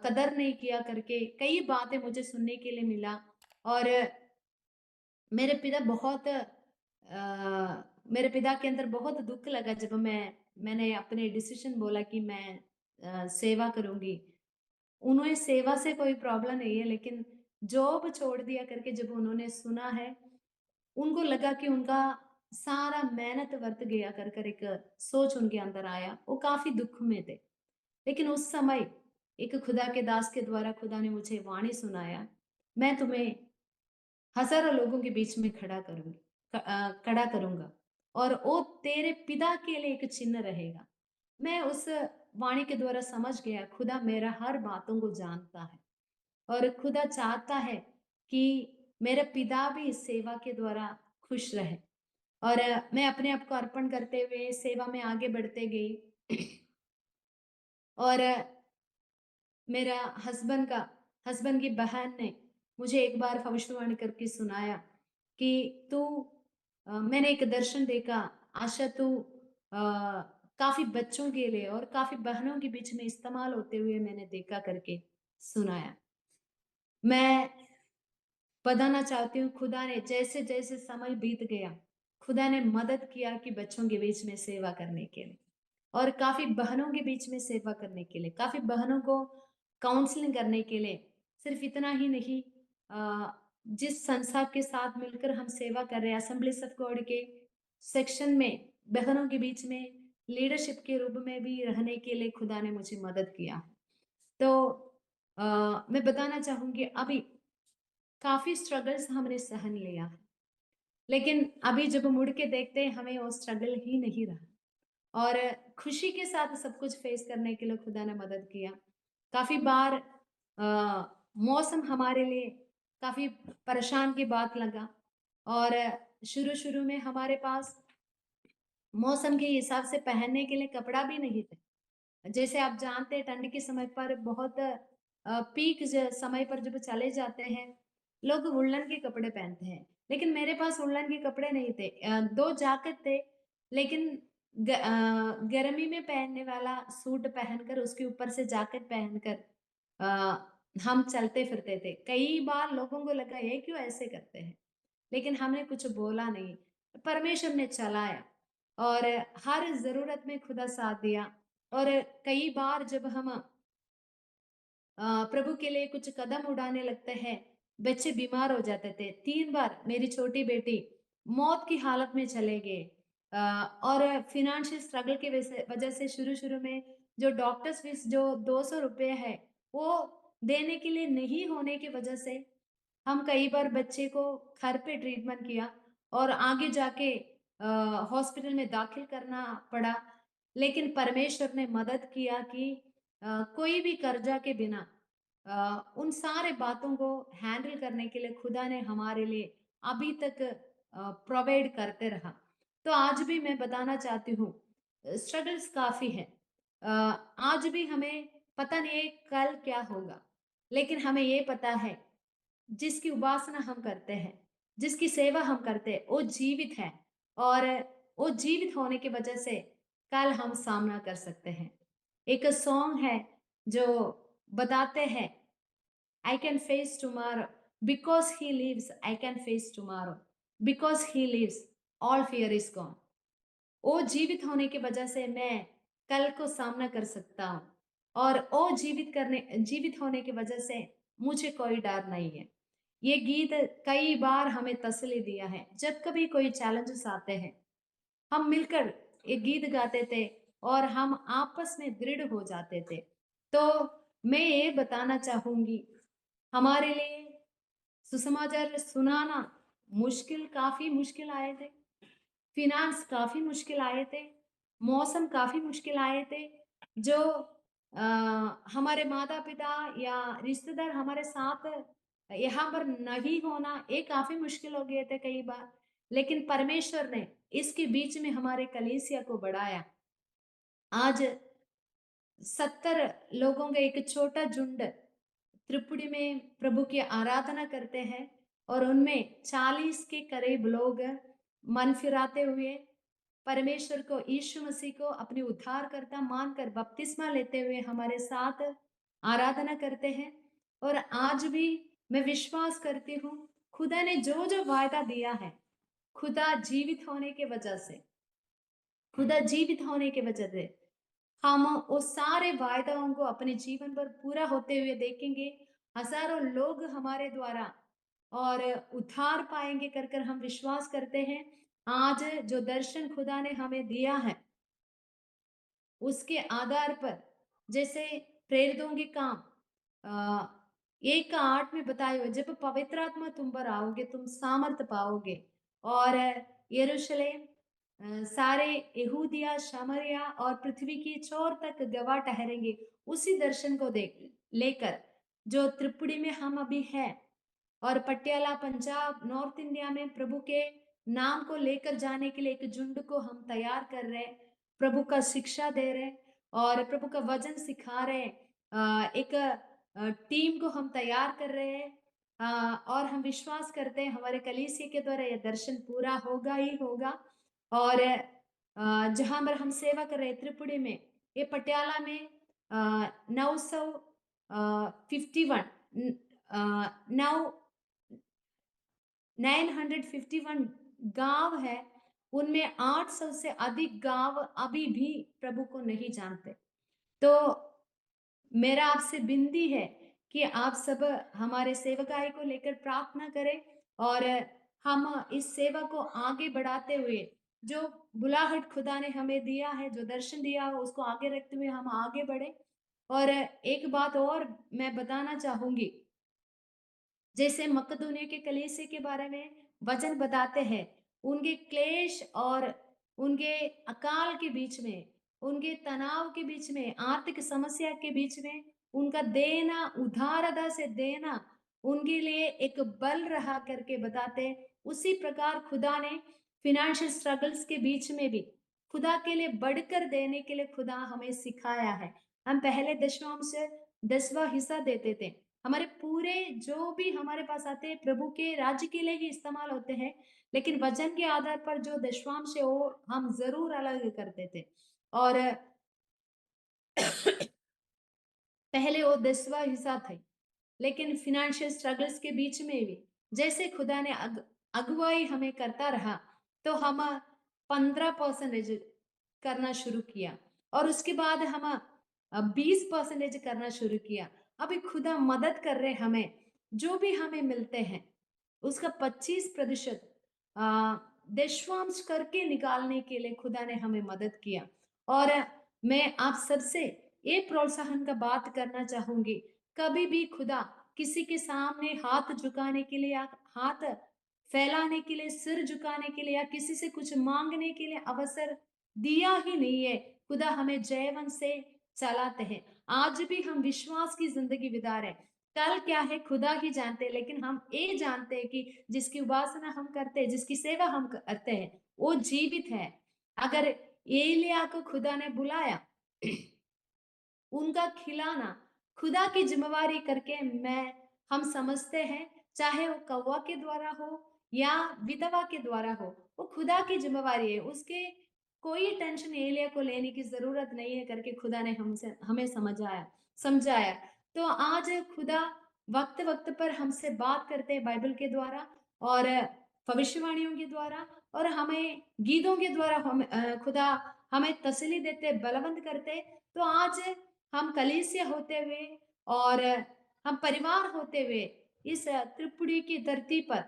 कदर नहीं किया करके कई बातें मुझे सुनने के लिए मिला। और मेरे पिता बहुत मेरे पिता के अंदर बहुत दुःख लगा जब मैंने अपने डिसीज़न बोला कि मैं सेवा करूँगी। उन्हें सेवा से कोई प्रॉब्लम नहीं है, लेकिन जॉब छोड़ दिया करके जब उन्होंने सुना है, उनको लगा कि उनका सारा मेहनत व्यर्थ गया कर एक सोच उनके अंदर आया। वो काफ़ी दुःख में थे। लेकिन उस समय एक खुदा के दास के द्वारा खुदा ने मुझे वाणी सुनाया, "मैं तुम्हें हज़ारों लोगों के बीच में खड़ा करूँगा और वो तेरे पिता के लिए एक चिन्ह रहेगा।" मैं उस वाणी के द्वारा समझ गया खुदा मेरा हर बातों को जानता है और खुदा चाहता है कि मेरे पिता भी इस सेवा के द्वारा खुश रहे। और मैं अपने आप को अर्पण करते हुए सेवा में आगे बढ़ते गई। और मेरा हस्बैंड की बहन ने मुझे एक बार भविष्यवाणी करके सुनाया कि तू मैंने एक दर्शन देखा, आशा तू काफ़ी बच्चों के लिए और काफ़ी बहनों के बीच में इस्तेमाल होते हुए मैंने देखा करके सुनाया। मैं बताना चाहती हूँ खुदा ने जैसे-जैसे समय बीत गया, खुदा ने मदद किया कि बच्चों के बीच में सेवा करने के लिए और काफ़ी बहनों के बीच में सेवा करने के लिए, काफ़ी बहनों को काउंसलिंग करने के लिए। सिर्फ़ इतना ही नहीं जिस संस्था के साथ मिलकर हम सेवा कर रहे हैं असेंबलीज़ ऑफ गॉड के सेक्शन में बहनों के बीच में लीडरशिप के रूप में भी रहने के लिए खुदा ने मुझे मदद किया। तो अ, मैं बताना चाहूँगी अभी काफ़ी स्ट्रगल्स हमने सहन लिया है। लेकिन अभी जब मुड़ के देखते हैं हमें वो स्ट्रगल ही नहीं रहा और खुशी के साथ सब कुछ फेस करने के लिए खुदा ने मदद किया। काफ़ी बार मौसम हमारे लिए काफ़ी परेशान की बात लगा और शुरू-शुरू में हमारे पास मौसम के हिसाब से पहनने के लिए कपड़ा भी नहीं थे। जैसे आप जानते हैं ठंड के समय पर बहुत पीक समय पर जब चले जाते हैं लोग वुलन के कपड़े पहनते हैं, लेकिन मेरे पास वुलन के कपड़े नहीं थे। 2 जैकेट थे, लेकिन गर्मी में पहनने वाला सूट पहनकर उसके ऊपर से जैकेट पहनकर हम चलते फिरते थे। कई बार लोगों को लगा ये क्यों ऐसे करते हैं, लेकिन हमने कुछ बोला नहीं। परमेश्वर ने चलाया और हर ज़रूरत में खुदा साथ दिया। और कई बार जब हम प्रभु के लिए कुछ कदम उठाने लगते हैं, बच्चे बीमार हो जाते थे। 3 बार मेरी छोटी बेटी मौत की हालत में चले गए। और फ़ाइनेंशियल स्ट्रगल की वजह से शुरू-शुरू में जो डॉक्टर्स फीस जो ₹200 है, वो देने के लिए नहीं होने की वजह से हम कई बार बच्चे को घर पे ट्रीटमेंट किया और आगे जाके अ, हॉस्पिटल में दाखिल करना पड़ा। लेकिन परमेश्वर ने मदद किया कि कोई भी कर्जा के बिना उन सारे बातों को हैंडल करने के लिए खुदा ने हमारे लिए अभी तक प्रोवाइड करते रहा। तो आज भी मैं बताना चाहती हूँ स्ट्रगल्स काफ़ी हैं। आज भी हमें पता नहीं है कल क्या होगा, लेकिन हमें ये पता है जिसकी उपासना हम करते हैं, जिसकी सेवा हम करते हैं, वो जीवित है और वो जीवित होने की वजह से कल हम सामना कर सकते हैं। एक सॉन्ग है जो बताते हैं I can face tomorrow. Because he lives, I can face tomorrow. Because he lives, all fear is gone. वो जीवित होने की वजह से मैं कल को सामना कर सकता हूँ, और वो जीवित होने की वजह से मुझे कोई डर नहीं है। ये गीत कई बार हमें तसल्ली दिया है। जब कभी कोई चैलेंजेस आते हैं, हम मिलकर ये गीत गाते थे और हम आपस में दृढ़ हो जाते थे। तो मैं ये बताना चाहूंगी, हमारे लिए सुसमाचार सुनाना काफी मुश्किल आए थे। फिनांस काफी मुश्किल आए थे, मौसम काफी मुश्किल आए थे। जो अ, हमारे माता पिता या रिश्तेदार हमारे साथ यहाँ पर नहीं होना, ये काफी मुश्किल हो गए थे कई बार। लेकिन परमेश्वर ने इसके बीच में हमारे कलीसिया को बढ़ाया। आज 70 लोगों का एक छोटा झुंड त्रिपुरी में प्रभु की आराधना करते हैं, और उनमें 40 के करीब लोग मन फिराते हुए परमेश्वर को, यीशु मसीह को अपने उद्धारकर्ता मानकर बपतिस्मा लेते हुए हमारे साथ आराधना करते हैं। और आज भी मैं विश्वास करती हूँ, खुदा ने जो जो वायदा दिया है, खुदा जीवित होने के वजह से खुदा जीवित होने के वजह से हम वो सारे वायदाओं को अपने जीवन पर पूरा होते हुए देखेंगे। हजारों लोग हमारे द्वारा और उद्धार पाएंगे कर कर हम विश्वास करते हैं। आज जो दर्शन खुदा ने हमें दिया है, उसके आधार पर, जैसे प्रेरितों के काम 1:8 में बताए हुए, जब पवित्र आत्मा तुम पर आओगे तुम सामर्थ पाओगे, और यरूशलेम, सारे यहूदिया, शमरिया और पृथ्वी की छोर तक गवाह ठहरेंगे। उसी दर्शन को देख लेकर जो त्रिपुरी में हम अभी हैं, और पटियाला, पंजाब, नॉर्थ इंडिया में प्रभु के नाम को लेकर जाने के लिए एक झुंड को हम तैयार कर रहे हैं। प्रभु का शिक्षा दे रहे हैं और प्रभु का वचन सिखा रहे हैं। एक टीम को हम तैयार कर रहे हैं, और हम विश्वास करते हैं हमारे कलीसिया के द्वारा यह दर्शन पूरा होगा ही होगा। और जहां पर हम सेवा कर रहे हैं त्रिपुरी में, ये पटियाला में 951 951 गांव है। उनमें 800 से अधिक गांव अभी भी प्रभु को नहीं जानते। तो मेरा आपसे विनती है कि आप सब हमारे सेवकाई को लेकर प्रार्थना करें, और हम इस सेवा को आगे बढ़ाते हुए, जो बुलाहट खुदा ने हमें दिया है, जो दर्शन दिया है, उसको आगे रखते हुए हम आगे बढ़े। और एक बात और मैं बताना चाहूंगी, जैसे मकदूनिया के कलीसिया के बारे में वचन बताते हैं, उनके क्लेश और उनके अकाल के बीच में, उनके तनाव के बीच में, आर्थिक समस्या के बीच में उनका देना, उदारता से देना उनके लिए एक बल रहा करके बताते हैं। उसी प्रकार खुदा ने फिनेंशियल स्ट्रगल्स के बीच में भी खुदा के लिए बढ़कर देने के लिए खुदा हमें सिखाया है। हम पहले दशमांश से 10वां हिस्सा देते थे। हमारे पूरे जो भी हमारे पास आते हैं प्रभु के राज्य के लिए ही इस्तेमाल होते हैं, लेकिन वचन के आधार पर जो दशमांश है वो हम जरूर अलग करते थे। और पहले वो 10वां हिस्सा थे, लेकिन फिनेंशियल स्ट्रगल्स के बीच में भी जैसे खुदा ने अगुवाई हमें करता रहा, तो हम 15% करना शुरू किया, और उसके बाद हम 20% करना शुरू किया। अभी खुदा मदद कर रहे हमें, जो भी हमें मिलते हैं उसका 25% दशमांश करके निकालने के लिए खुदा ने हमें मदद किया। और मैं आप सबसे ये प्रोत्साहन का बात करना चाहूंगी, कभी भी खुदा किसी के सामने हाथ झुकाने के लिए या हाथ फैलाने के लिए, सिर झुकाने के लिए या किसी से कुछ मांगने के लिए अवसर दिया ही नहीं है। खुदा हमें जयवंत से चलाते हैं। आज भी हम विश्वास की जिंदगी बिता रहे हैं, कल क्या है खुदा ही जानते हैं, लेकिन हम ये जानते हैं कि जिसकी उपासना हम करते हैं, जिसकी सेवा हम करते हैं, वो जीवित है। अगर एलिया को खुदा ने बुलाया, उनका खिलाना खुदा की जिम्मेवारी करके मैं हम समझते हैं, चाहे वो कौवा के द्वारा हो या विधवा के द्वारा हो, वो खुदा की जिम्मेवारी है। उसके कोई टेंशन एलिया को लेने की जरूरत नहीं है करके खुदा ने हमसे हमें समझाया। तो आज खुदा वक्त वक्त पर हमसे बात करते हैं बाइबल के द्वारा और भविष्यवाणियों के द्वारा, और हमें गीतों के द्वारा खुदा हमें तसल्ली देते, बलवंत करते। तो आज हम कलीसिया होते हुए और हम परिवार होते हुए इस त्रिपुरी की धरती पर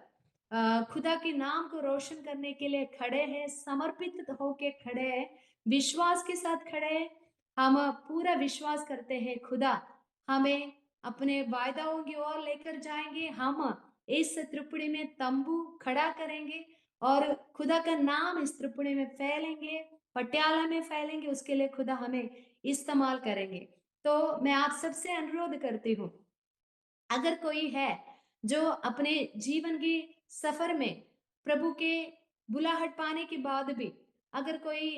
खुदा के नाम को रोशन करने के लिए खड़े हैं, समर्पित होके खड़े हैं, विश्वास के साथ खड़े हैं। हम पूरा विश्वास करते हैं खुदा हमें अपने वायदाओं की ओर लेकर जाएंगे। हम इस त्रिपुरी में तंबू खड़ा करेंगे और खुदा का नाम इस त्रिपुरी में फैलेंगे, पटियाला में फैलेंगे, उसके लिए खुदा हमें इस्तेमाल करेंगे। तो मैं आप सबसे अनुरोध करती हूँ, अगर कोई है जो अपने जीवन की सफर में प्रभु के बुलाहट पाने के बाद भी अगर कोई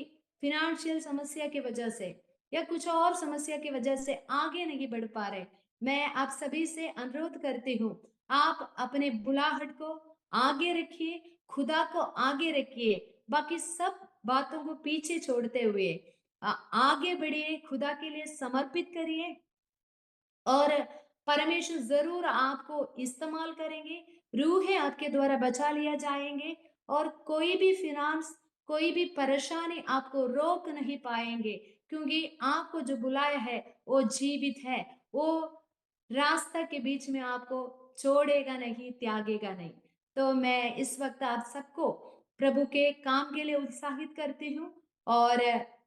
फिनेंशियल समस्या की वजह से या कुछ और समस्या की वजह से आगे नहीं बढ़ पा रहे, मैं आप सभी से अनुरोध करती हूँ, आप अपने बुलाहट को आगे रखिए, खुदा को आगे रखिए, बाकी सब बातों को पीछे छोड़ते हुए आगे बढ़िए, खुदा के लिए समर्पित करिए और परमेश्वर ज़रूर आपको इस्तेमाल करेंगे, रूहें आपके द्वारा बचा लिया जाएँगे और कोई भी फ़िनांस, कोई भी परेशानी आपको रोक नहीं पाएँगे, क्योंकि आपको जो बुलाया है, वो जीवित है। वो रास्ता के बीच में आपको छोड़ेगा नहीं, त्यागेगा नहीं। तो मैं इस वक़्त आप सबको प्रभु के काम के लिए उत्साहित करती हूँ और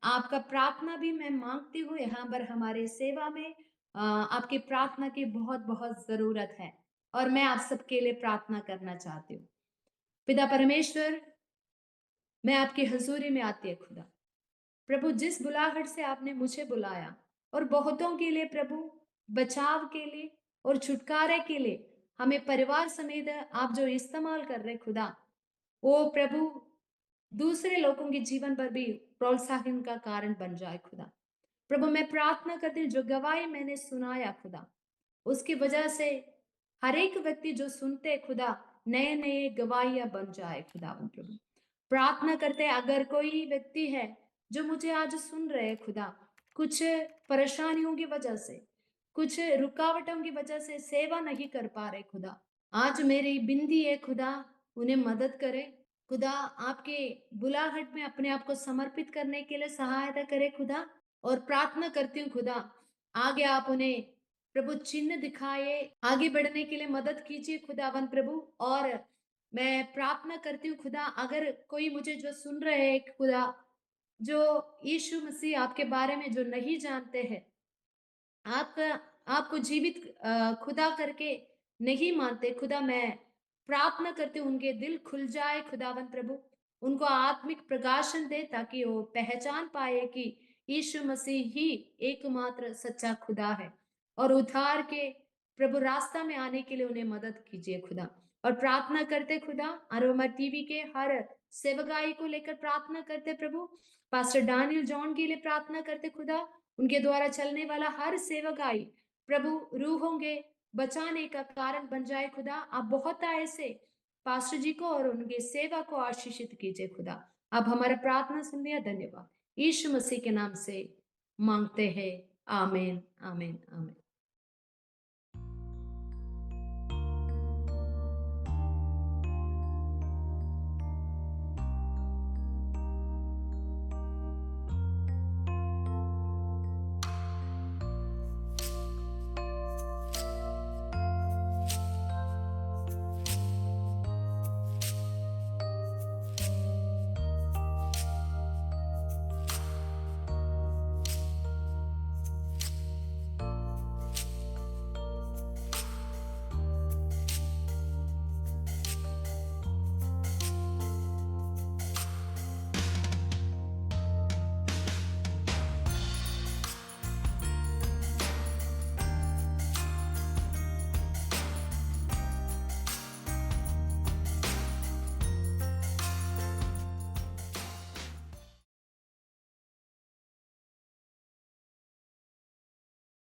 आपका प्रार्थना भी मैं माँगती हूँ यहाँ पर हमारे सेवा में आपकी प्रार्थना की बहुत-बहुत ज़रूरत है और मैं आप सबके लिए प्रार्थना करना चाहती हूँ। पिता परमेश्वर, मैं आपकी हज़ूरी में आती है खुदा। प्रभु जिस बुलाहट से आपने मुझे बुलाया और बहुतों के लिए प्रभु बचाव के लिए और छुटकारे के लिए हमें परिवार समेत आप जो इस्तेमाल कर रहे खुदा, वो प्रभु दूसरे लोगों के जीवन पर भी प्रोत्साहन का कारण बन जाए खुदा। प्रभु मैं प्रार्थना करती हूँ जो गवाही मैंने सुनाया खुदा, उसकी वजह से हर एक व्यक्ति जो सुनते खुदा नए नए गवाहियां बन जाए खुदावन प्रभु। प्रार्थना करते हैं अगर कोई व्यक्ति है जो मुझे आज सुन रहे हैं खुदा, कुछ परेशानियों की वजह से, कुछ रुकावटों की वजह से सेवा नहीं कर पा रहे खुदा, आज मेरी बिंदी है खुदा, उन्हें मदद करे खुदा, आपके बुलाहट में अपने आप को समर्पित करने के लिए सहायता करे खुदा। और प्रार्थना करती हूँ खुदा, आगे आप उन्हें प्रभु चिन्ह दिखाए, आगे बढ़ने के लिए मदद कीजिए खुदावन प्रभु। और मैं प्रार्थना करती हूँ खुदा, अगर कोई मुझे जो सुन रहे हैं खुदा, जो यीशु मसीह आपके बारे में जो नहीं जानते हैं, आपका आपको जीवित खुदा करके नहीं मानते खुदा, मैं प्रार्थना करती हूँ उनके दिल खुल जाए खुदावन प्रभु, उनको आत्मिक प्रकाशन दे ताकि वो पहचान पाए कि यीशु मसीह ही एकमात्र सच्चा खुदा है और उद्धार के प्रभु रास्ता में आने के लिए उन्हें मदद कीजिए खुदा। और प्रार्थना करते खुदा, अरोमा टीवी के हर सेवकाई को लेकर प्रार्थना करते प्रभु, पास्टर डैनियल जॉन के लिए प्रार्थना करते खुदा, उनके द्वारा चलने वाला हर सेवक आई प्रभु रूहों के बचाने का कारण बन जाए खुदा। आप बहुत ऐसे पास्टर जी को और उनके सेवा को आशीषित कीजिए खुदा। आप हमारा प्रार्थना सुन लिया, धन्यवाद। यीशु मसीह के नाम से मांगते हैं, आमीन आमीन आमीन।